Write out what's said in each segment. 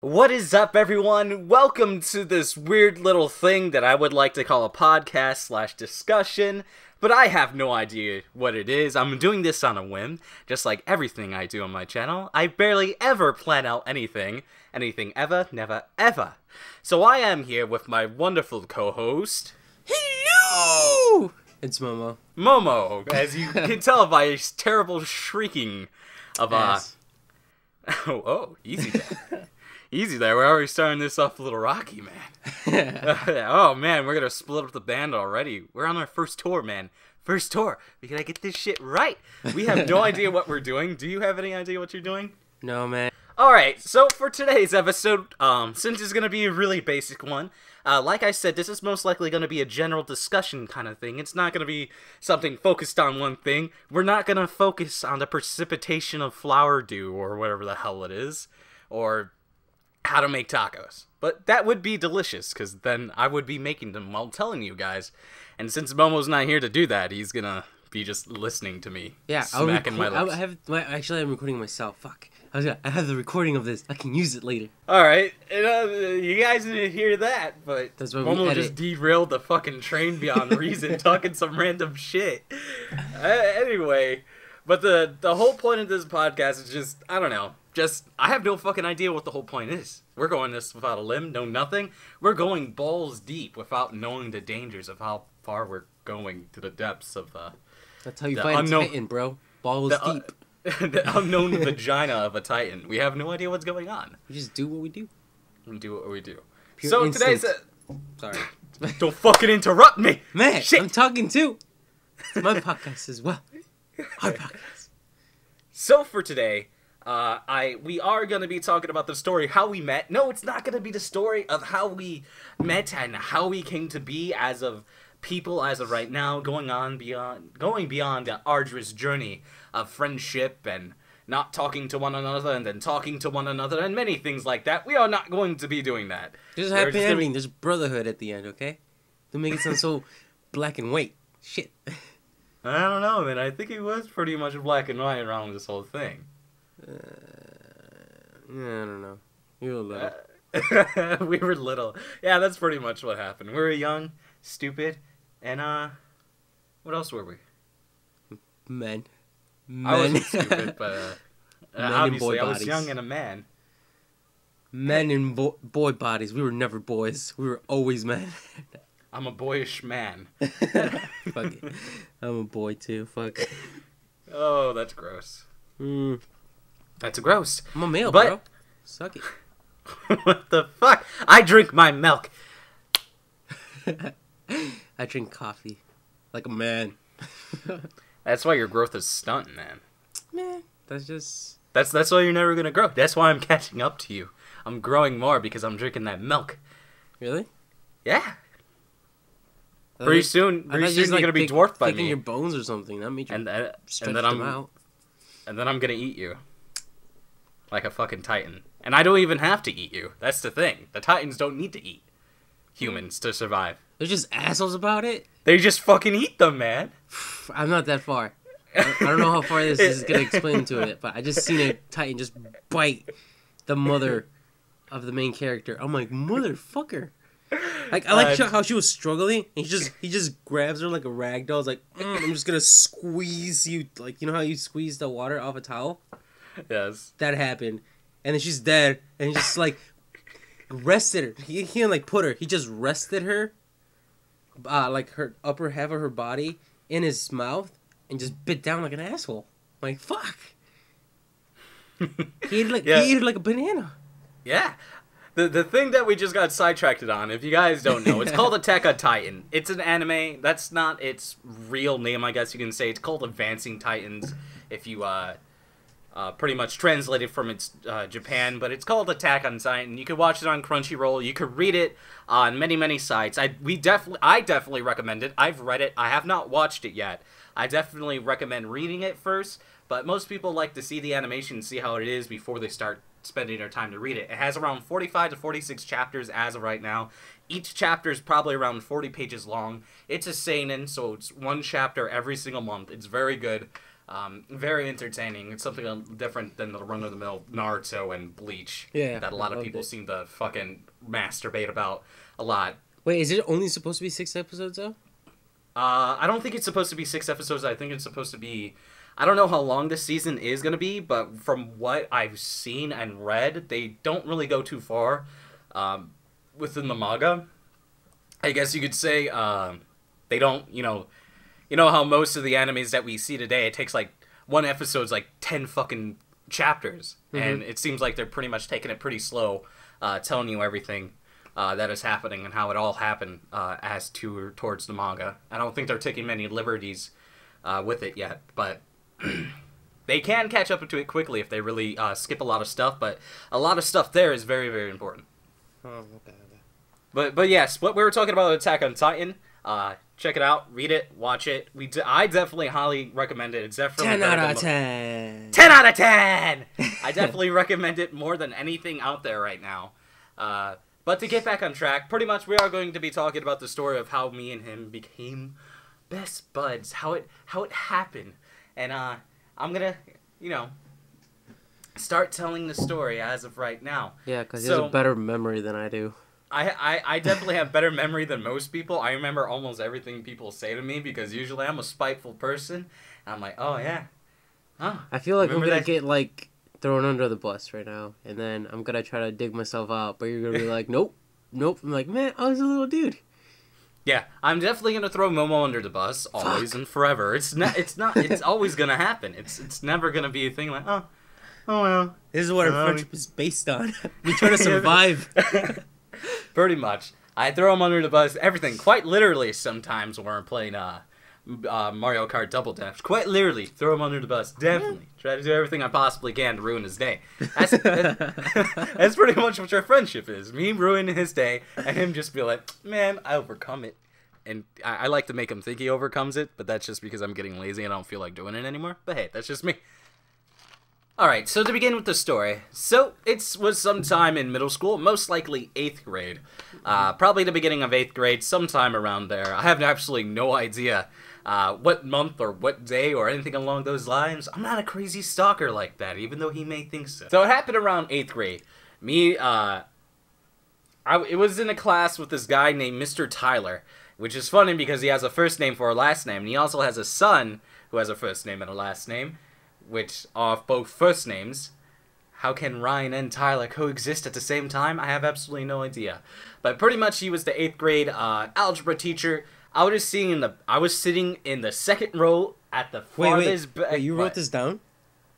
What is up, everyone? Welcome to this weird little thing that I would like to call a podcast slash discussion, but I have no idea what it is. I'm doing this on a whim, just like everything I do on my channel. I barely ever plan out anything. Anything ever, never, ever. So I am here with my wonderful co-host... Hello! It's Momo. Momo, as you can tell by his terrible shrieking of, Oh, easy there. Easy there, we're already starting this off a little rocky, man. Oh, man, we're gonna split up the band already. We're on our first tour, man. First tour. We gotta get this shit right. We have no idea what we're doing. Do you have any idea what you're doing? No, man. Alright, so for today's episode, since it's gonna be a really basic one, like I said, this is most likely gonna be a general discussion kind of thing. It's not gonna be something focused on one thing. We're not gonna focus on the precipitation of flour dew, or whatever the hell it is, or how to make tacos. But that would be delicious, because then I would be making them while telling you guys. And since Momo's not here to do that, he's gonna be just listening to me. Yeah, smacking my lips. Actually, I'm recording myself. Fuck. I have the recording of this. I can use it later. Alright, you guys didn't hear that, but Momo just derailed the fucking train beyond reason, talking some random shit. Anyway, but the whole point of this podcast is just, I don't know. I have no fucking idea what the whole point is. We're going this without a limb, no nothing. We're going balls deep without knowing the dangers of how far we're going to the depths of That's how you fight a titan, bro. Balls deep. The unknown vagina of a titan. We have no idea what's going on. We just do what we do. We do what we do. Pure so instinct. today's... Sorry. Don't fucking interrupt me! Man, shit. I'm talking too. It's my podcast as well. Our podcast. So for today... we are going to be talking about the story how we met. No, it's not going to be the story of how we met and how we came to be as of people as of right now, going beyond the arduous journey of friendship and not talking to one another and then talking to one another and many things like that. We are not going to be doing that. There's a happy ending. There's brotherhood at the end, okay? Don't make it sound so black and white. Shit. I don't know, man. I think it was pretty much black and white around this whole thing. I don't know. You were little. We were little. Yeah, that's pretty much what happened. We were young, stupid, and what else were we? Men. I wasn't stupid, but obviously I was young and a man. Men in boy bodies. We were never boys. We were always men. I'm a boyish man. Fuck it. I'm a boy too. Fuck. Oh, that's gross. That's gross. I'm a male, bro. Suck it. What the fuck? I drink my milk. I drink coffee. Like a man. That's why your growth is stunting, man. Man, that's just... That's why you're never gonna grow. That's why I'm catching up to you. I'm growing more because I'm drinking that milk. Really? Yeah. Pretty soon you're gonna be dwarfed by me. Your bones or something. That made you stretch them out. And then I'm gonna eat you. Like a fucking titan. And I don't even have to eat you. That's the thing. The titans don't need to eat humans to survive. They're just assholes about it? They just fucking eat them, man. I'm not that far. I don't know how far this is gonna explain to it, but I just seen a titan just bite the mother of the main character. I'm like, motherfucker. Like, I like how she was struggling, and he just grabs her like a rag doll. It's like, I'm just gonna squeeze you, like, you know how you squeeze the water off a towel? Yes. That happened, and then she's dead, and he just like rested her. He didn't like put her. He just rested her, like her upper half of her body in his mouth, and just bit down like an asshole. I'm like, fuck. He ate it like a banana. Yeah. The thing that we just got sidetracked on, if you guys don't know, it's called Attack on Titan. It's an anime. That's not its real name, I guess you can say. It's called Advancing Titans, if you pretty much translated from its Japan. But it's called Attack on Titan. You could watch it on Crunchyroll. You could read it on many sites. I definitely recommend it. I've read it. I have not watched it yet. I definitely recommend reading it first. But most people like to see the animation and see how it is before they start spending their time to read it. It has around 45 to 46 chapters as of right now. Each chapter is probably around 40 pages long. It's a seinen, so it's one chapter every single month. It's very good. Very entertaining. It's something different than the run-of-the-mill Naruto and Bleach. Yeah, that a lot of people seem to fucking masturbate about a lot. Wait, is it only supposed to be 6 episodes though? I don't think it's supposed to be 6 episodes. I think it's supposed to be... I don't know how long this season is going to be, but from what I've seen and read, they don't really go too far within the manga. I guess you could say they don't, you know how most of the animes that we see today, it takes like one episode's like 10 fucking chapters. Mm-hmm. And it seems like they're pretty much taking it pretty slow, telling you everything that is happening and how it all happened towards the manga. I don't think they're taking many liberties with it yet, but they can catch up to it quickly if they really skip a lot of stuff, but a lot of stuff there is very, very important. Oh, okay. But yes, what we were talking about Attack on Titan, check it out, read it, watch it. I definitely highly recommend it. It's definitely 10 out of 10. 10 out of 10! I definitely recommend it more than anything out there right now. But to get back on track, pretty much we are going to be talking about the story of how me and him became best buds, how it happened. And I'm gonna, start telling the story as of right now. Yeah, because he has a better memory than I do. I definitely have better memory than most people. I remember almost everything people say to me because usually I'm a spiteful person. And I'm like, oh, yeah. Oh, I feel like I'm going to get, like, thrown under the bus right now. And then I'm going to try to dig myself out. But you're going to be like, nope. I'm like, man, I was a little dude. Yeah, I'm definitely going to throw Momo under the bus always and forever. It's always going to happen. It's never going to be a thing like, oh well. This is what our friendship is based on. We try to survive. Pretty much. I throw him under the bus, everything. Quite literally sometimes when we're playing Mario Kart Double Dash. Quite literally, throw him under the bus. Definitely. Try to do everything I possibly can to ruin his day. That's pretty much what your friendship is. Me ruining his day, and him just be like, man, I overcome it. And I like to make him think he overcomes it, but that's just because I'm getting lazy and I don't feel like doing it anymore. But hey, that's just me. Alright, so to begin with the story, so it was sometime in middle school, most likely 8th grade. Probably the beginning of 8th grade, sometime around there. I have absolutely no idea what month or what day or anything along those lines. I'm not a crazy stalker like that, even though he may think so. So it happened around 8th grade. It was in a class with this guy named Mr. Tyler, which is funny because he has a first name for a last name, and he also has a son who has a first name and a last name, which are both first names. How can Ryan and Tyler coexist at the same time? I have absolutely no idea. But pretty much he was the 8th grade algebra teacher. I was sitting in the second row at the farthest Wait, you wrote this down?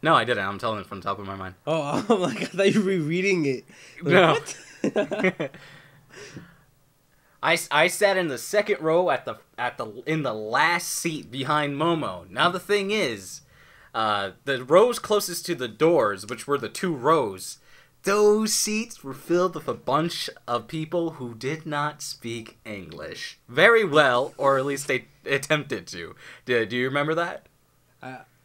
No, I didn't. I'm telling it from the top of my mind. Oh, I'm like, I thought you were rereading it. Like, no. What? I sat in the second row in the last seat behind Momo. Now the thing is, the rows closest to the doors, which were the 2 rows, those seats were filled with a bunch of people who did not speak English very well, or at least they attempted to. Do you remember that?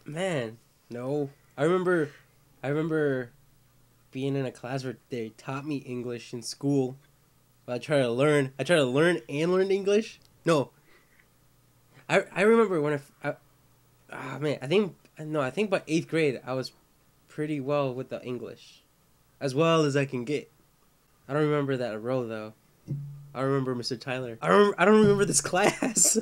Man, no. I remember being in a class where they taught me English in school. I tried to learn and learn English. No. I remember when I think by 8th grade I was pretty well with the English, as well as I can get. I don't remember that row though. I remember Mr. Tyler. I don't remember this class.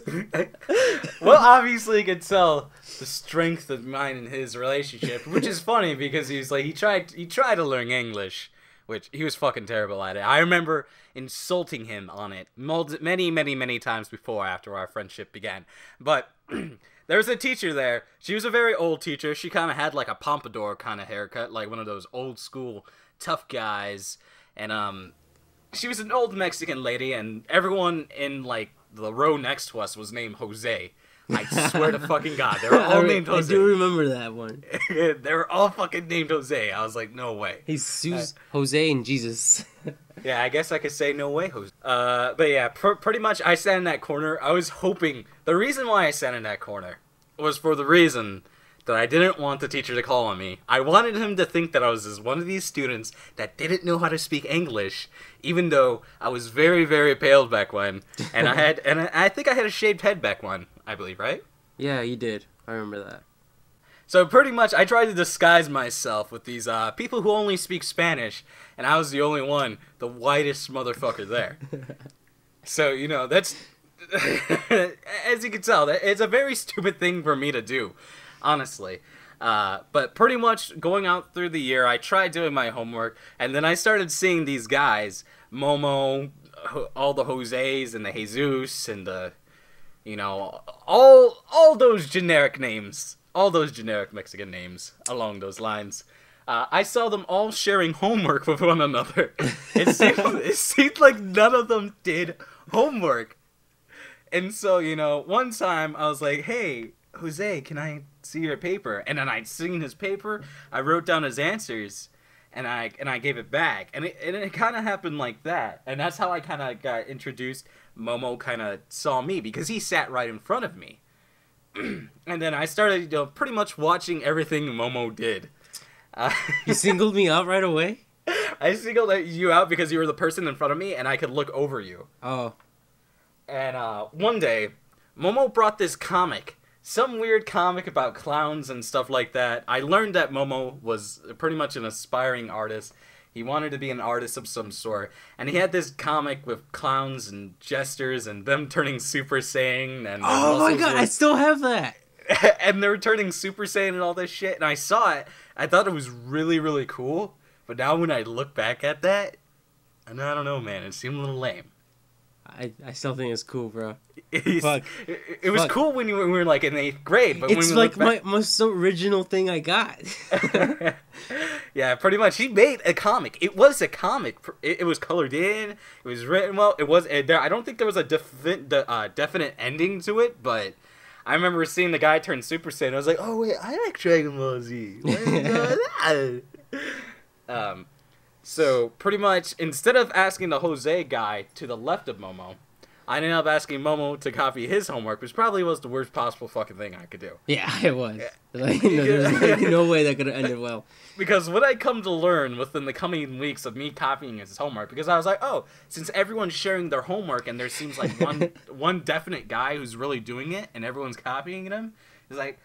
Well, obviously you could tell the strength of mine and his relationship, which is funny because he's like he tried to learn English, which he was fucking terrible at it. I remember insulting him on it many times before after our friendship began. But there was a teacher there. She was a very old teacher. She kind of had like a pompadour kind of haircut, like one of those old school tough guys. And she was an old Mexican lady, and everyone in like the row next to us was named Jose. I swear to fucking God, they were all named Jose. I do remember that one. They were all fucking named Jose. I was like, no way. He's Jose and Jesus. Yeah, I guess I could say no way, Jose. But yeah, pretty much I sat in that corner. I was hoping... The reason why I sat in that corner was for the reason that I didn't want the teacher to call on me. I wanted him to think that I was just one of these students that didn't know how to speak English, even though I was very, very pale back when. And I think I had a shaved head back when, I believe, right? Yeah, you did. I remember that. So pretty much, I tried to disguise myself with these people who only speak Spanish, and I was the only one, the whitest motherfucker there. So, you know, that's... as you can tell, it's a very stupid thing for me to do, honestly. But pretty much going out through the year, I tried doing my homework, and then I started seeing these guys, Momo, all the Jose's and the Jesus, and the, you know, all those generic names. All those generic Mexican names along those lines. I saw them all sharing homework with one another. It seemed like none of them did homework. And so, you know, one time I was like, hey, Jose, can I see your paper? And then I'd seen his paper, I wrote down his answers, and I gave it back. And it kind of happened like that. And that's how I kind of got introduced. Momo kind of saw me, because he sat right in front of me. And then I started, you know, pretty much watching everything Momo did. You singled me out right away? I singled you out because you were the person in front of me, and I could look over you. Oh. And one day, Momo brought this comic. Some weird comic about clowns and stuff like that. I learned that Momo was pretty much an aspiring artist. He wanted to be an artist of some sort. And he had this comic with clowns and jesters and them turning Super Saiyan. And oh my god, I still have that! And they were turning Super Saiyan and all this shit. And I saw it. I thought it was really, really cool. But now when I look back at that, and I don't know, man, it seemed a little lame. I still think it's cool, bro. It was cool when we were like in 8th grade, but it's when we like my most original thing I got. Yeah, pretty much. He made a comic. It was a comic. It was colored in. It was written well. It was there. I don't think there was a definite ending to it, but I remember seeing the guy turn Super Saiyan. I was like, oh wait, I like Dragon Ball Z. So, pretty much, instead of asking the Jose guy to the left of Momo, I ended up asking Momo to copy his homework, which probably was the worst possible fucking thing I could do. Yeah, it was. Like, there's no way that could have ended well. Because what I come to learn within the coming weeks of me copying his homework, because I was like, oh, since everyone's sharing their homework and there seems like one definite guy who's really doing it and everyone's copying him, it's like,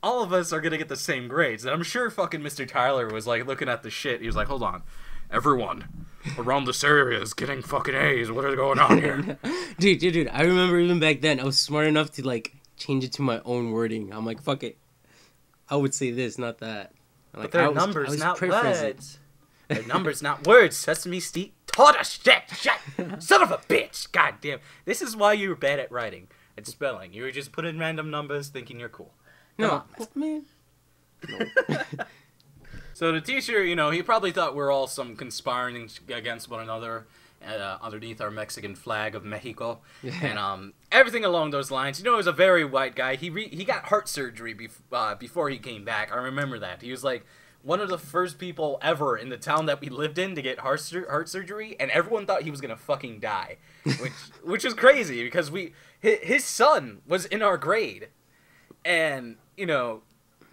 all of us are going to get the same grades. And I'm sure fucking Mr. Tyler was like looking at the shit. He was like, hold on. Everyone around this area is getting fucking A's. What is going on here? Dude, I remember even back then, I was smart enough to, like, change it to my own wording. I'm like, fuck it. I would say this, not that. Like, but they're numbers, not words. They're numbers, not words. Sesame Street taught us shit. Son of a bitch. God damn. This is why you were bad at writing and spelling. You were just putting random numbers thinking you're cool. No, man. No. So the teacher, you know, he probably thought we're all some conspiring against one another underneath our Mexican flag of Mexico. Yeah. And everything along those lines. You know, he was a very white guy. He got heart surgery before he came back. I remember that. He was like one of the first people ever in the town that we lived in to get heart surgery, and everyone thought he was going to fucking die, which is crazy because his son was in our grade. And, you know,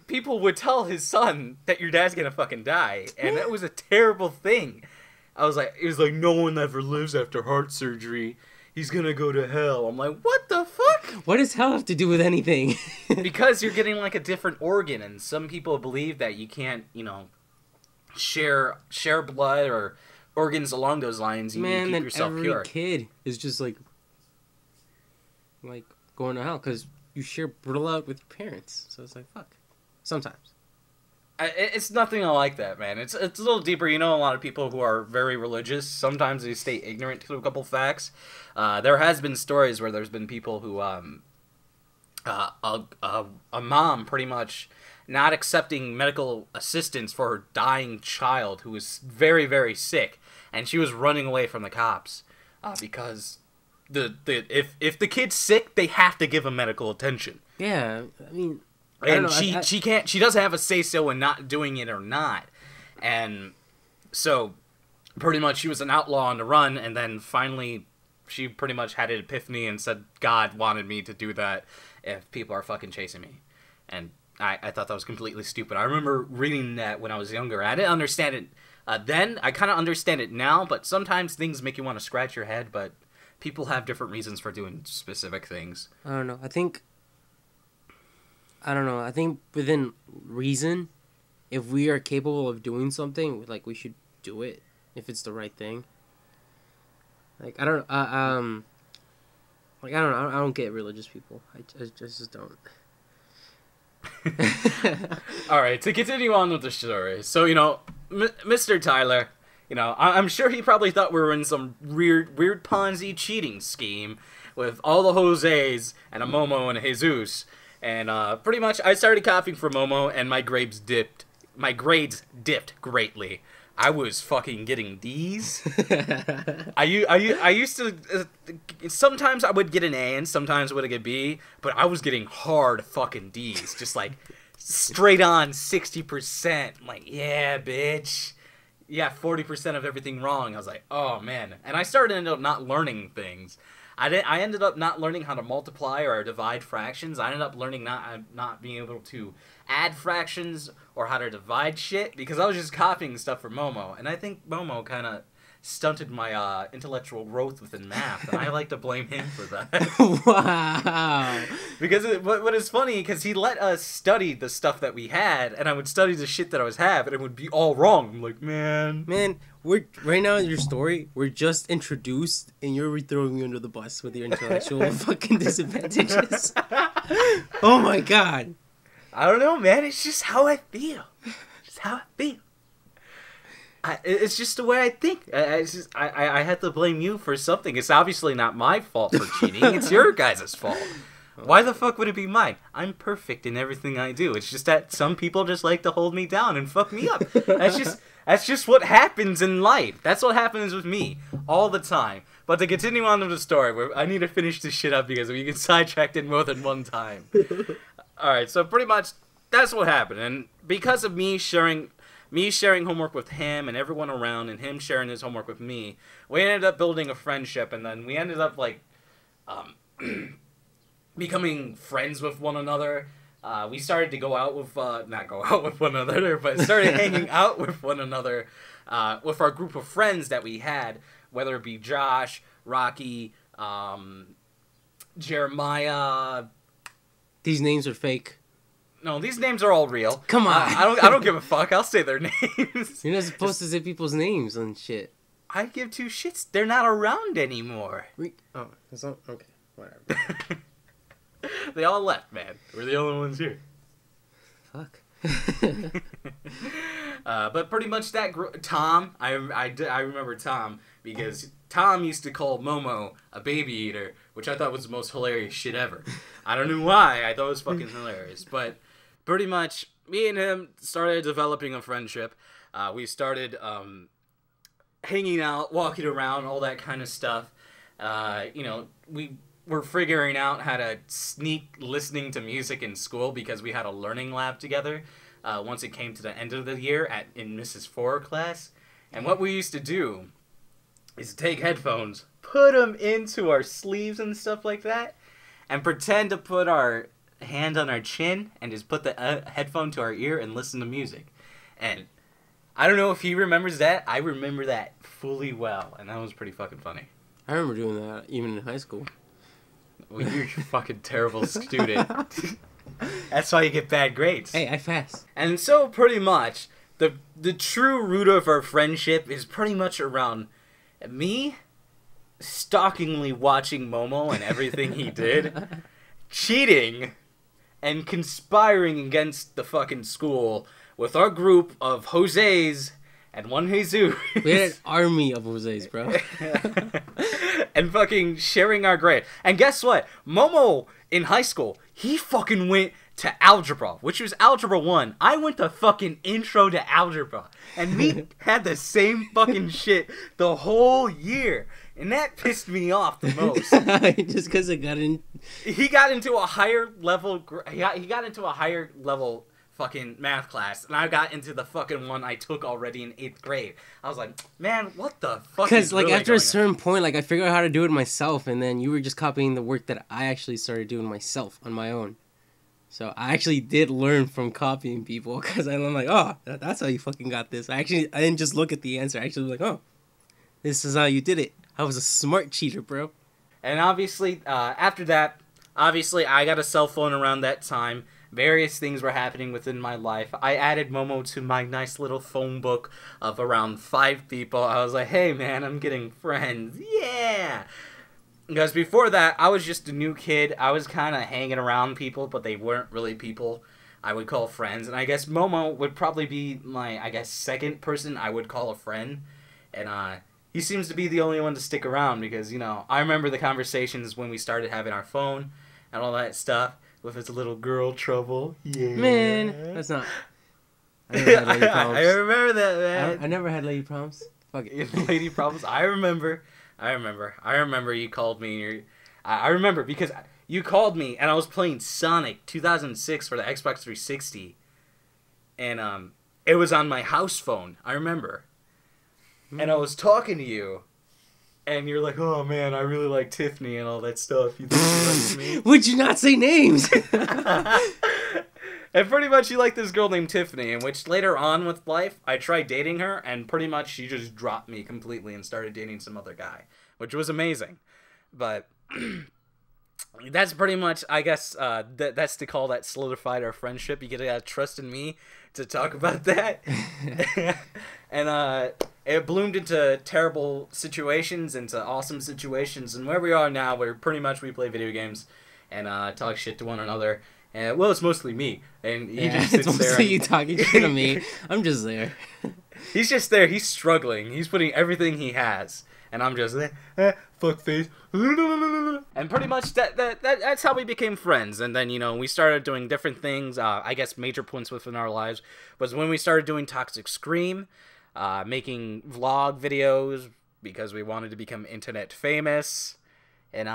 people would tell his son that your dad's gonna fucking die, and that was a terrible thing. It was like, no one ever lives after heart surgery. He's gonna go to hell. I'm like, what the fuck? What does hell have to do with anything? Because you're getting like a different organ, and some people believe that you can't, you know, share blood or organs along those lines. You need to keep yourself every pure. Kid is just like going to hell because you share blood with your parents. So it's like, fuck. Sometimes. It's nothing like that, man. It's a little deeper. You know, a lot of people who are very religious, sometimes they stay ignorant to a couple facts. There has been stories where there's been people who, a mom pretty much not accepting medical assistance for her dying child who was very, very sick, and she was running away from the cops because if the kid's sick, they have to give him medical attention. Yeah, I mean. And she doesn't have a say-so in not doing it or not. And so, pretty much, she was an outlaw on the run, and then finally, she pretty much had an epiphany and said, God wanted me to do that if people are fucking chasing me. And I thought that was completely stupid. I remember reading that when I was younger. I didn't understand it then. I kind of understand it now, but sometimes things make you want to scratch your head, but people have different reasons for doing specific things. I don't know. I think I don't know. I think within reason, if we are capable of doing something, like, we should do it if it's the right thing. Like, I don't like, I don't know. I don't get religious people. I just don't. All right, to continue on with the story. So, Mr. Tyler, I'm sure he probably thought we were in some weird Ponzi cheating scheme with all the Jose's and a Momo and a Jesus. And pretty much I started copying for Momo, and my grades dipped. My grades dipped greatly. I was fucking getting D's. I used to... sometimes I would get an A and sometimes I would get a B, but I was getting hard fucking D's. Just like straight on 60%. I'm like, yeah, bitch. Yeah, 40% of everything wrong. I was like, oh, man. And I ended up not learning things. I ended up not learning how to multiply or divide fractions. I ended up learning not being able to add fractions or how to divide shit because I was just copying stuff from Momo. And I think Momo kind of stunted my intellectual growth within math, and I like to blame him for that. Wow. Because what is funny, because he let us study the stuff that we had, and I would study the shit that I was having, and it would be all wrong. I'm like, man, we're right now in your story. We're just introduced, and you're throwing me under the bus with your intellectual fucking disadvantages. Oh my god. I don't know, man. It's just how I feel. Just how I feel. It's just the way I think. I have to blame you for something. It's obviously not my fault for cheating. It's your guys' fault. Why the fuck would it be mine? I'm perfect in everything I do. It's just that some people just like to hold me down and fuck me up. That's just what happens in life. That's what happens with me all the time. But to continue on with the story, I need to finish this shit up because we get sidetracked in more than one time. Alright, so pretty much that's what happened. And because of me sharing homework with him and everyone around, and him sharing his homework with me, we ended up building a friendship, and then we ended up, like, becoming friends with one another. We started to go out with, not go out with one another, but started hanging out with one another, with our group of friends that we had, whether it be Josh, Rocky, Jeremiah. These names are fake. No, these names are all real. Come on. I don't give a fuck. I'll say their names. You're not supposed to say people's names and shit. I give two shits. They're not around anymore. Okay, whatever. They all left, man. We're the only ones here. Fuck. But pretty much that Tom, I remember Tom because Tom used to call Momo a baby eater, which I thought was the most hilarious shit ever. I don't know why. I thought it was fucking hilarious. But pretty much, me and him started developing a friendship. We started hanging out, walking around, all that kind of stuff. We were figuring out how to sneak listening to music in school because we had a learning lab together once it came to the end of the year in Mrs. Four class. And what we used to do is take headphones, put them into our sleeves and stuff like that, and pretend to put our hand on our chin and just put the headphone to our ear and listen to music. And I don't know if he remembers that. I remember that fully well, and that was pretty fucking funny. I remember doing that even in high school. Well, you're a fucking terrible student. That's why you get bad grades. Hey, I passed. And so pretty much, the true root of our friendship is pretty much around me stalkingly watching Momo and everything he did, cheating, and conspiring against the fucking school with our group of Jose's and one Jesus. We had an army of Jose's, bro. And fucking sharing our grade. And guess what? Momo, in high school, he fucking went to algebra, which was algebra 1. I went to fucking intro to algebra. And we had the same fucking shit the whole year. And that pissed me off the most. Just because I got in. He got into a higher level. He got into a higher level fucking math class, and I got into the fucking one I took already in 8th grade. I was like, man, what the fuck? Because like after a certain point, like I figured out how to do it myself, and then you were just copying the work that I actually started doing myself on my own. So I actually did learn from copying people, because I'm like, oh, that's how you fucking got this. I didn't just look at the answer. I actually was like, oh, this is how you did it. I was a smart cheater, bro. And obviously, after that, obviously I got a cell phone around that time. Various things were happening within my life. I added Momo to my nice little phone book of around 5 people. I was like, hey man, I'm getting friends. Yeah! Because before that, I was just a new kid. I was kind of hanging around people, but they weren't really people I would call friends. And I guess Momo would probably be my, I guess, second person I would call a friend. And he seems to be the only one to stick around because, you know, I remember the conversations when we started having our phone and all that stuff. With his little girl trouble. Yeah. Man, that's not... I never had lady problems. I remember that, man. I never had lady problems. Fuck it. Lady problems. I remember you called me. I remember because you called me and I was playing Sonic 2006 for the Xbox 360. And it was on my house phone. I remember. And I was talking to you. And you're like, oh man, I really like Tiffany and all that stuff. You think she likes me? Would you not say names? And pretty much you like this girl named Tiffany, in which later on with life, I tried dating her, and pretty much she just dropped me completely and started dating some other guy, which was amazing. But that's pretty much, I guess, that's to call that solidified our friendship. You gotta trust in me to talk about that. And it bloomed into terrible situations, into awesome situations, and where we are now, where pretty much we play video games and talk shit to one another. And well, it's mostly me, and he just sits it's there. Mostly you talking shit to me. I'm just there. He's just there. He's struggling. He's putting everything he has, and I'm just fuck face. And pretty much that's how we became friends. And then, you know, we started doing different things. I guess major points within our lives was when we started doing Toxic Scream. Making vlog videos because we wanted to become internet famous, and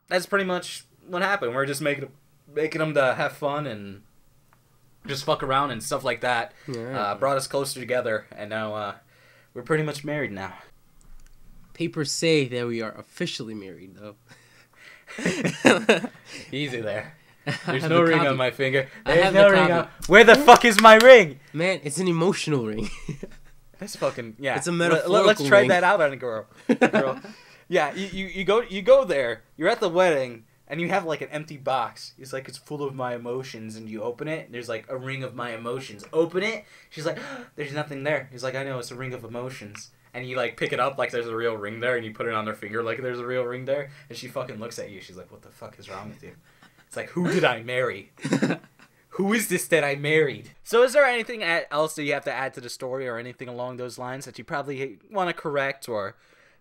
that's pretty much what happened. We're just making them to have fun and just fuck around and stuff like that. Yeah. Brought us closer together, and now we're pretty much married now. Papers say that we are officially married, though. Easy there. There's no ring on my finger. There's no ring on... Where the fuck is my ring? Man, it's an emotional ring. That's fucking... Yeah. It's a metaphorical Let's try ring. that out on a girl. Yeah, you go there, you're at the wedding, and you have like an empty box. It's like, it's full of my emotions, and you open it, and there's like a ring of my emotions. Open it, she's like, there's nothing there. He's like, I know, it's a ring of emotions. And you like pick it up like there's a real ring there, and you put it on their finger like there's a real ring there, and she fucking looks at you. She's like, what the fuck is wrong with you? It's like, who did I marry? Who is this that I married? So is there anything else that you have to add to the story or anything along those lines that you probably want to correct or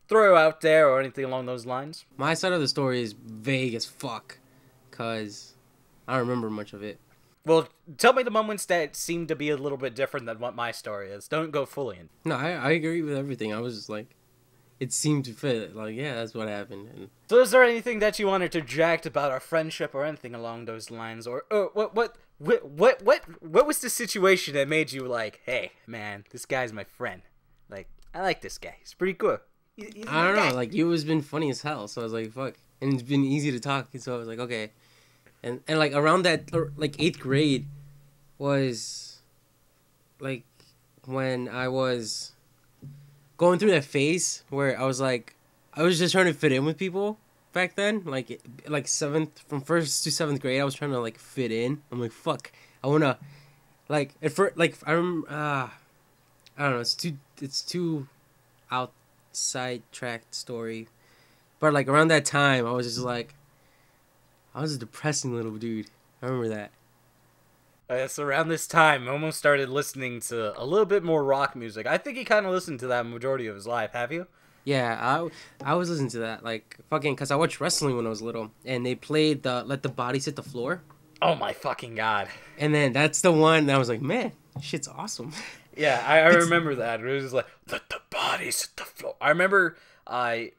throw out there or anything along those lines? My side of the story is vague as fuck because I don't remember much of it. Well, tell me the moments that seem to be a little bit different than what my story is. Don't go fully in. No, I agree with everything. I was just like... It seemed to fit. Like, yeah, that's what happened. And so is there anything that you wanted to interject about our friendship or anything along those lines? Or what was the situation that made you like, hey, man, this guy's my friend. Like, I like this guy. He's pretty cool. He's I don't know. Like, you has been funny as hell. So I was like, fuck. And it's been easy to talk. And so I was like, okay. And like, around that, like, 8th grade was, like, when I was... going through that phase where I was like, I was just trying to fit in with people back then. Like 7th, from 1st to 7th grade, I was trying to like fit in. I'm like, fuck, I wanna, like, at first, like, I remember, I don't know, it's too outside tracked story. But like around that time, I was just like, I was a depressing little dude. I remember that. So around this time, Momo started listening to a little bit more rock music. I think he kind of listened to that majority of his life. Have you? Yeah, I was listening to that, like, fucking, because I watched wrestling when I was little, and they played the Let the Bodies Hit the Floor. Oh my fucking god. And then that's the one that I was like, man, shit's awesome. Yeah, I remember that. It was just like, let the bodies hit the floor. I remember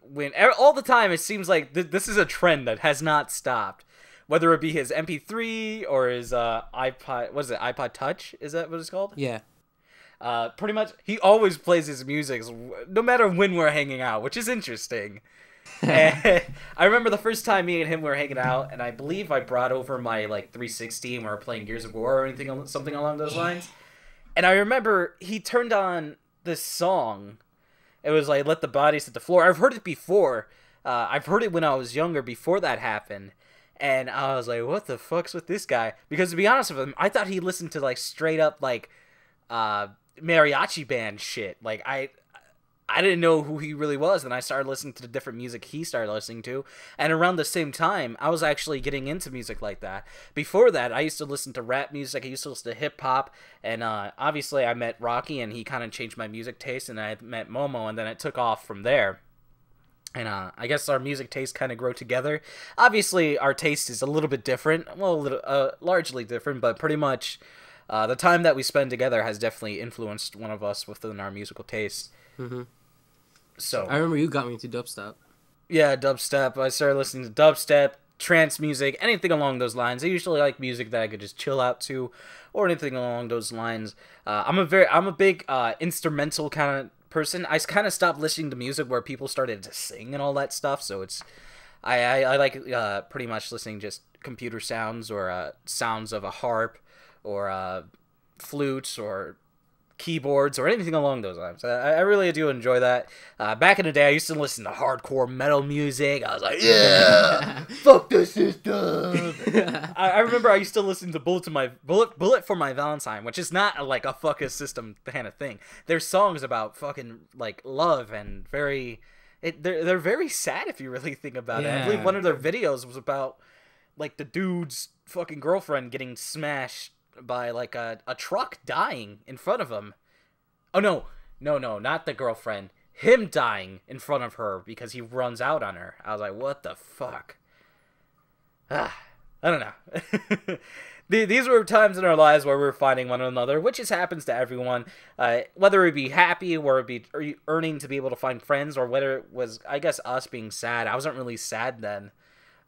when all the time it seems like this is a trend that has not stopped. Whether it be his MP3 or his iPod, what is it, iPod Touch? Is that what it's called? Yeah. Pretty much, he always plays his music, no matter when we're hanging out, which is interesting. And I remember the first time me and him were hanging out, and I believe I brought over my like 360 and we were playing Gears of War or anything, something along those lines. And I remember he turned on this song. It was like, Let the Bodies Hit the Floor. I've heard it before. I've heard it when I was younger, before that happened. And I was like, what the fuck's with this guy? Because to be honest with him, I thought he listened to like straight up like mariachi band shit. Like I didn't know who he really was. Then I started listening to the different music he started listening to. And around the same time, I was actually getting into music like that. Before that, I used to listen to rap music. I used to listen to hip-hop. And obviously, I met Rocky, and he kind of changed my music taste. And I met Momo, and then it took off from there. And I guess our music tastes kind of grow together. Obviously, our taste is a little bit different. Well, largely different, but pretty much the time that we spend together has definitely influenced one of us within our musical tastes. Mm-hmm. So I remember you got me to dubstep. Yeah, dubstep. I started listening to dubstep, trance music, anything along those lines. I usually like music that I could just chill out to, or anything along those lines. I'm a big instrumental kind of person. I kind of stopped listening to music where people started to sing and all that stuff. So I like pretty much listening just computer sounds or sounds of a harp or flutes or keyboards or anything along those lines. I really do enjoy that. Back in the day, I used to listen to hardcore metal music. I was like, yeah, fuck the system. I remember I used to listen to Bullet for My Valentine, which is not like a fuck a system kind of thing. There's songs about fucking like love and they're very sad if you really think about it. I believe one of their videos was about like the dude's fucking girlfriend getting smashed by like a truck dying in front of him. Oh no, not the girlfriend. Him dying in front of her because he runs out on her. I was like, what the fuck? I don't know. These were times in our lives where we were finding one another, which just happens to everyone. Whether it be happy, or it be earning to be able to find friends, or whether it was, I guess, us being sad. I wasn't really sad then,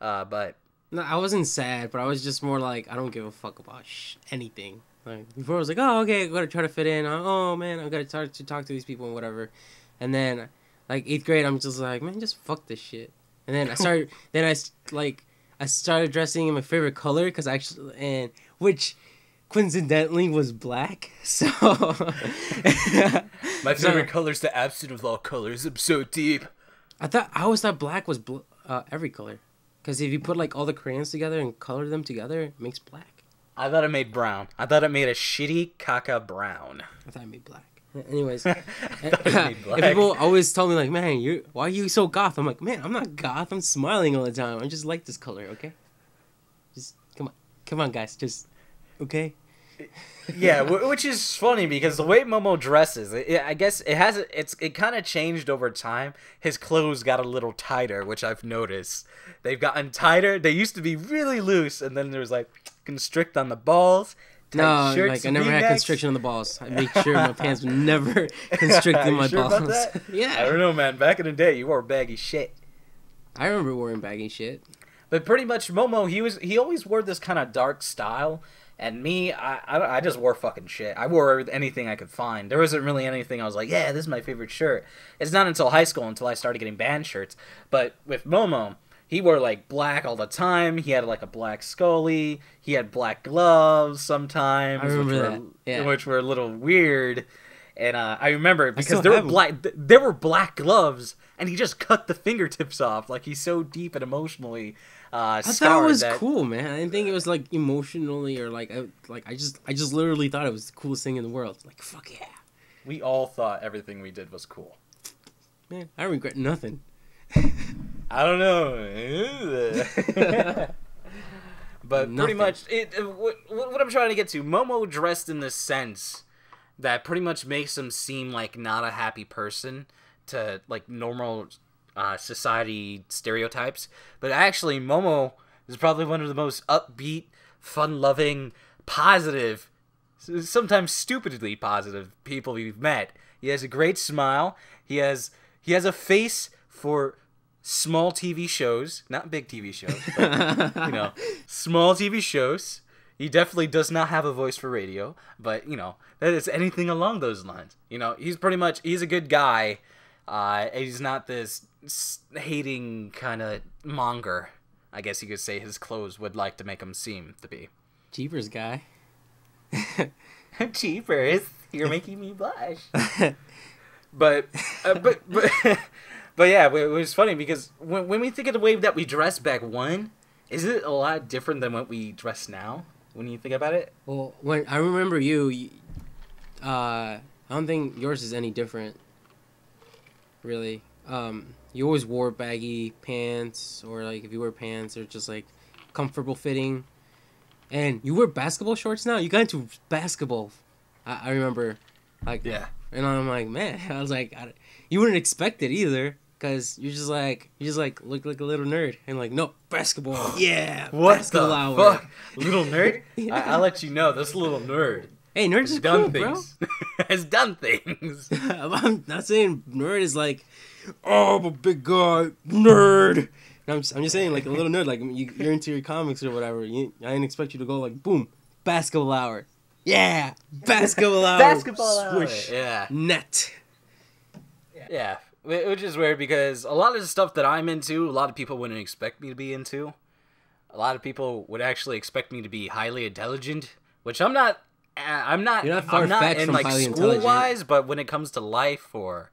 but... No, I wasn't sad, but I was just more like, I don't give a fuck about anything. Like, before I was like, oh, okay, I gotta try to fit in. Oh, man, I gotta talk to these people and whatever. And then, like, 8th grade, I'm just like, man, just fuck this shit. And then I started dressing in my favorite color, which coincidentally was black. So my favorite color's the absence of all colors. I'm so deep. I always thought black was every color. Because if you put, like, all the crayons together and color them together, it makes black. I thought it made brown. I thought it made a shitty caca brown. I thought it made black. Anyways. And people always tell me, like, man, why are you so goth? I'm like, man, I'm not goth. I'm smiling all the time. I just like this color, okay? Just, come on, guys. Just, okay? Yeah, which is funny because the way Momo dresses, I guess it kind of changed over time. His clothes got a little tighter, which I've noticed. They've gotten tighter. They used to be really loose, and then there was like constrict on the balls. No, like I never had constriction on the balls. I made sure my pants were never constricting my balls. About that? Yeah. I don't know, man. Back in the day, you wore baggy shit. I remember wearing baggy shit. But pretty much Momo, he always wore this kind of dark style. And me, I just wore fucking shit. I wore anything I could find. There wasn't really anything I was like, yeah, this is my favorite shirt. It's not until high school until I started getting band shirts. But with Momo, he wore like black all the time. He had like a black Scully. He had black gloves sometimes. I remember which were a little weird. And I remember because there were black gloves, and he just cut the fingertips off. Like he's so deep and emotionally I thought it was cool, man. I didn't think it was like emotionally or I just literally thought it was the coolest thing in the world. Like, fuck yeah. We all thought everything we did was cool. Man, I regret nothing. I don't know. But nothing. Pretty much what I'm trying to get to, Momo dressed in this sense that pretty much makes him seem like not a happy person to like normal society stereotypes, but actually Momo is probably one of the most upbeat, fun-loving, positive, sometimes stupidly positive people we've met. He has a great smile. He has a face for small TV shows, not big TV shows, but, small TV shows. He definitely does not have a voice for radio, but, that is anything along those lines. He's a good guy. He's not this hating kind of monger, I guess you could say his clothes would like to make him seem to be. Jeepers, guy. Jeepers, you're making me blush. but yeah, it was funny because when we think of the way that we dressed back when, Is it a lot different than what we dress now when you think about it? Well, when I remember I don't think yours is any different, really. You always wore baggy pants, or like if you wear pants, they're just like comfortable fitting. And you wear basketball shorts now. You got into basketball. I remember, like, Yeah. And I'm like, man, I was like, you wouldn't expect it either, cause you just like look like a little nerd, and like, no, basketball, yeah, What basketball the hour. fuck, little nerd? Yeah. I'll let you know, this little nerd Hey, nerd has is done cool, things. Has done things. bro. I'm not saying nerd is like, oh, I'm a big guy, nerd. I'm just saying, like, a little nerd, like, you're into your comics or whatever. I didn't expect you to go like, boom, basketball hour. Yeah, basketball hour. Basketball hour. Swoosh. Yeah. Net. Yeah, which is weird because a lot of the stuff that I'm into, a lot of people wouldn't expect me to be into. A lot of people would actually expect me to be highly intelligent, which I'm not. I'm not. You're not I'm not far-fetched in from like highly school-wise, but when it comes to life or,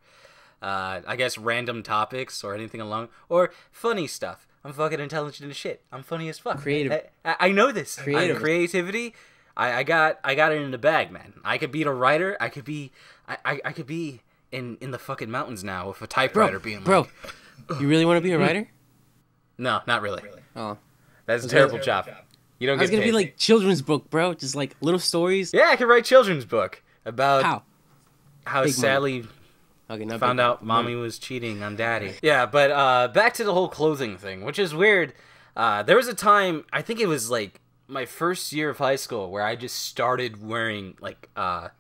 I guess random topics or anything along or funny stuff, I'm fucking intelligent as shit. I'm funny as fuck. Creative. I know this. Creative. Creativity. I got it in the bag, man. I could be a writer. I could be in the fucking mountains now with a typewriter being like, you really want to be a writer? No, not really. Oh, That's a terrible job. You don't I was get gonna paid. be like children's book, bro. Just like little stories. Yeah, I could write children's book about how Big Sally Okay, not found big out mommy was cheating on daddy. Yeah, but back to the whole clothing thing, which is weird. There was a time, I think it was like my first year of high school, where I just started wearing like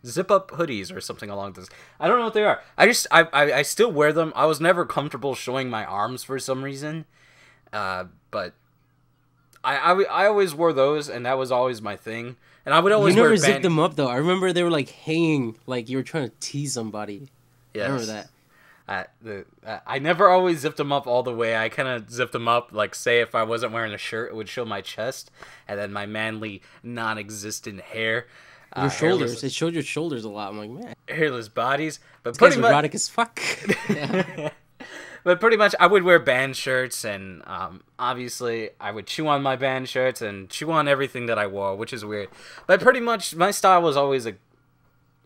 zip-up hoodies or something along this. I don't know what they are. I still wear them. I was never comfortable showing my arms for some reason, but I always wore those, and that was always my thing. And I would always You never wear zipped them up though. I remember they were like hanging, like you were trying to tease somebody. Yes. I remember that. I never always zipped them up all the way. I kind of zipped them up, like, say if I wasn't wearing a shirt, it would show my chest, and then my manly, non-existent hair. Your shoulders. It showed your shoulders a lot. I'm like, man, hairless bodies. But this pretty guy's much, erotic as fuck. Yeah. but pretty much, I would wear band shirts, and obviously, I would chew on my band shirts and chew on everything that I wore, which is weird. But pretty much, my style was always a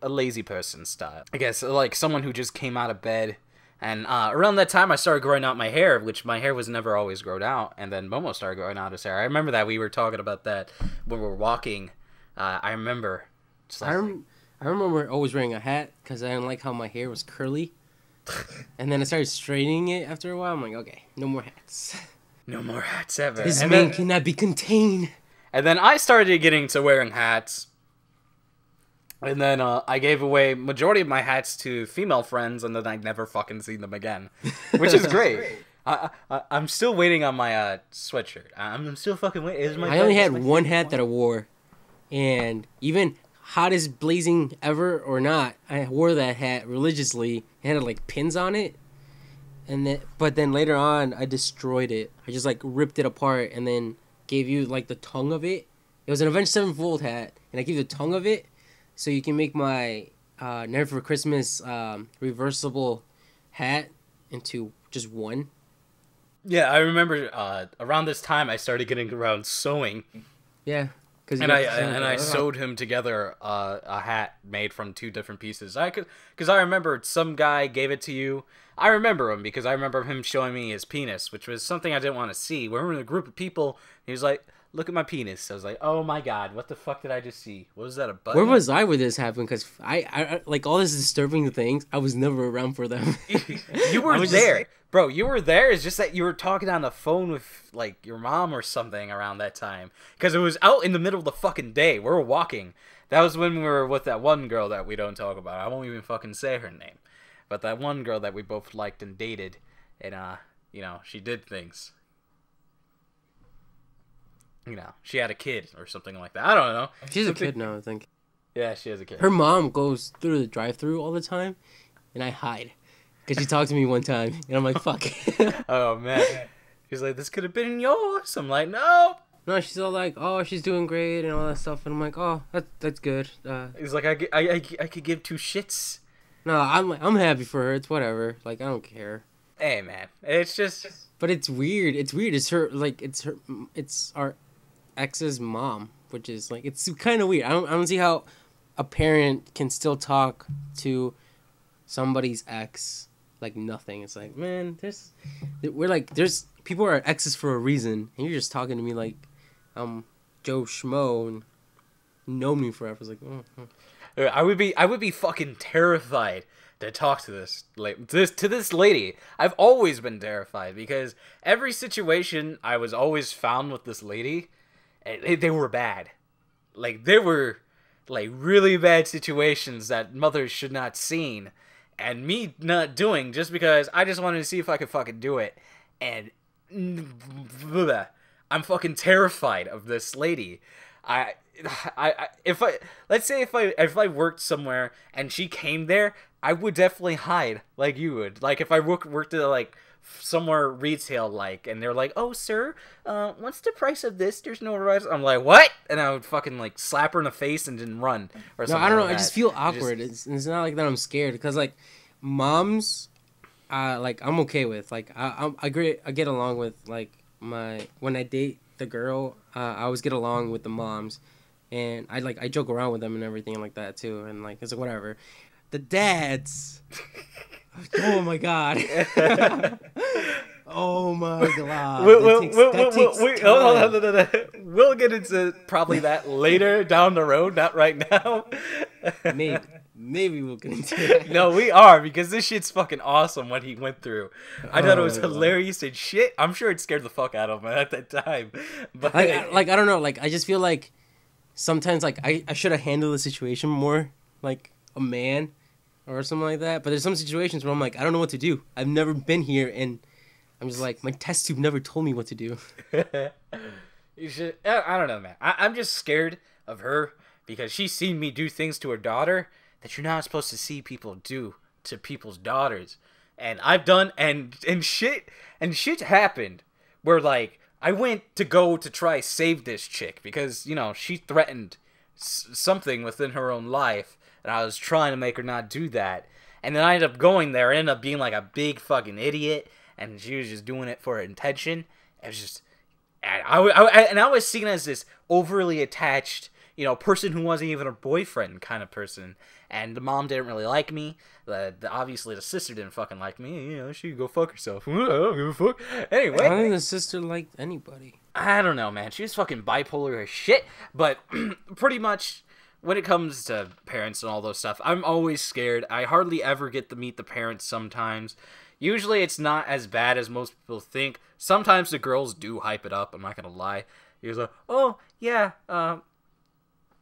lazy person style. I guess, like, someone who just came out of bed. And around that time, I started growing out my hair, which my hair was never always grown out. And then Momo started growing out his hair. I remember that we were talking about that when we were walking. I remember. Just like, I remember always wearing a hat because I didn't like how my hair was curly. And then I started straightening it after a while. I'm like, okay, no more hats. no more hats ever. This And man then- cannot be contained. And then I started getting to wearing hats. And then I gave away majority of my hats to female friends, and then I never fucking seen them again, which is great. I'm still waiting on my sweatshirt. I'm still fucking waiting. I only had one hat that I wore, and even hottest blazing ever or not, I wore that hat religiously. It had like pins on it, but then later on I destroyed it. I just like ripped it apart and then gave you like the tongue of it. It was an Avenged Sevenfold hat, and I gave you the tongue of it. So you can make my Never for Christmas reversible hat into just one. Yeah, I remember around this time I started getting around sewing. Yeah, And I sewed him together a hat made from two different pieces. Because I remember some guy gave it to you. I remember him because I remember him showing me his penis, which was something I didn't want to see. We were in a group of people. He was like, "Look at my penis." I was like, "Oh my god, what the fuck did I just see? What was that, a button?" Where was I when this happened? Because I like all these disturbing things. I was never around for them. You were there. Bro, you were there. It's just that you were talking on the phone with, like, your mom or something around that time. Because it was out in the middle of the fucking day. We were walking. That was when we were with that one girl that we don't talk about. I won't even fucking say her name. But that one girl that we both liked and dated. And, you know, she did things. You know, she had a kid or something like that. I don't know. She's a kid now, I think. Yeah, she has a kid. Her mom goes through the drive-thru all the time, and I hide. Because she talked to me one time, and I'm like, fuck. Oh, man. She's like, "This could have been yours." I'm like, "No." No, she's all like, "Oh, she's doing great," and all that stuff. And I'm like, "Oh, that's good." He's like, I could give two shits. No, I'm happy for her. It's whatever. Like, I don't care. Hey, man. It's just... But it's weird. It's weird. It's her, like, it's our ex's mom, which is, like, it's kind of weird. I don't see how a parent can still talk to somebody's ex like nothing. It's like, man, there's people are exes for a reason, and you're just talking to me like Joe Schmo and know me forever. It's like, I would be fucking terrified to talk to this lady. I've always been terrified because every situation I was always found with this lady, they were bad. Like, they were like really bad situations that mothers should not seen, and me not doing just because I just wanted to see if I could fucking do it. And I'm fucking terrified of this lady. If I worked somewhere and she came there, I would definitely hide like you would. Like, if I worked at like somewhere retail, like, and they're like, "Oh, sir, what's the price of this? There's no price." I'm like, "What?" And I would fucking like slap her in the face and then run or something. No, I don't know. Like I just feel awkward. It's not like that I'm scared, because like moms, like I'm okay with. Like I get along with like when I date the girl, I always get along with the moms, and I joke around with them and everything like that too, and like it's like whatever. The dads. Oh my god. Oh my god. We'll get into probably that later down the road, not right now. Maybe we'll get into it. No, we are, because this shit's fucking awesome what he went through. I thought it was hilarious and shit. I'm sure it scared the fuck out of him at that time. But like I don't know, like I just feel like sometimes like I should have handled the situation more like a man or something like that. But there's some situations where I'm like, I don't know what to do. I've never been here, and I'm just like, my test tube never told me what to do. You should. I don't know, man. I'm just scared of her because she's seen me do things to her daughter that you're not supposed to see people do to people's daughters. And I've done, and shit happened where, like, I went to go to try save this chick because, you know, she threatened something within her own life. And I was trying to make her not do that. And then I ended up going there, ended up being like a big fucking idiot. And she was just doing it for her intention. It was just... And I was seen as this overly attached, you know, person who wasn't even a boyfriend kind of person. And the mom didn't really like me. Obviously, the sister didn't fucking like me. You know, she could go fuck herself. I don't give a fuck. Anyway. I don't think the sister liked anybody. I don't know, man. She was fucking bipolar as shit. But pretty much... when it comes to parents and all those stuff, I'm always scared. I hardly ever get to meet the parents sometimes. Usually it's not as bad as most people think. Sometimes the girls do hype it up, I'm not gonna lie. He's like, "Oh, yeah,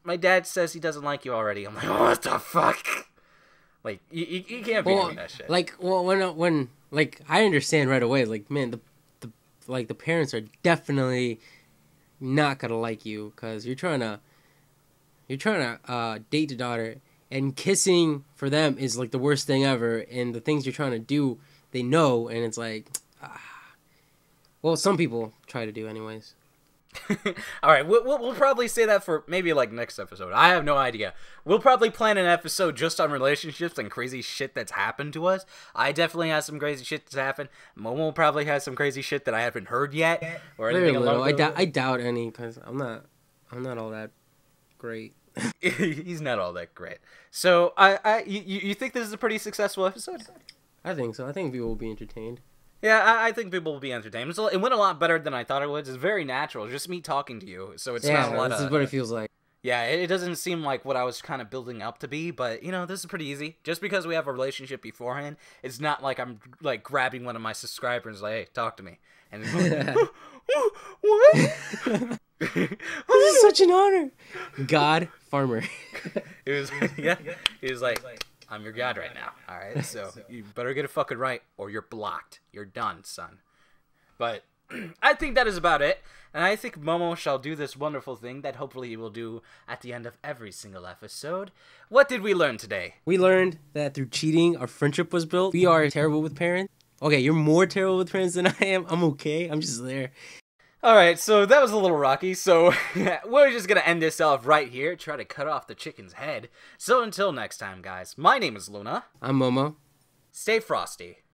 my dad says he doesn't like you already." I'm like, "Oh, what the fuck?" Like, you can't be doing that shit. Like, well, when like, I understand right away, like, man, the parents are definitely not gonna like you, because you're trying to date the daughter, and kissing for them is like the worst thing ever, and the things you're trying to do, they know, and it's like, well, some people try to do anyways. All right, we'll probably say that for maybe like next episode. I have no idea. We'll probably plan an episode just on relationships and crazy shit that's happened to us. I definitely have some crazy shit that's happened. Momo probably has some crazy shit that I haven't heard yet, or anything along those lines. I doubt any, because I'm not all that great. He's not all that great. So you think this is a pretty successful episode? I think so. I think people will be entertained. Yeah, I think people will be entertained. So it went a lot better than I thought it would. It's very natural, just me talking to you. So it's not a lot. This is what it feels like. Yeah, it doesn't seem like what I was kind of building up to be, but you know, this is pretty easy. Just because we have a relationship beforehand, it's not like I'm like grabbing one of my subscribers like, "Hey, talk to me," and what? This is such an honor. God farmer. It was like, "I'm your god right now. All right, so you better get it fucking right, or you're blocked. You're done, son." But I think that is about it, and I think Momo shall do this wonderful thing that hopefully he will do at the end of every single episode. What did we learn today? We learned that through cheating, our friendship was built. We are terrible with parents. Okay, you're more terrible with parents than I am. I'm okay. I'm just there. Alright, so that was a little rocky, so we're just gonna end this off right here, try to cut off the chicken's head. So until next time, guys, my name is Luna. I'm Momo. Stay frosty.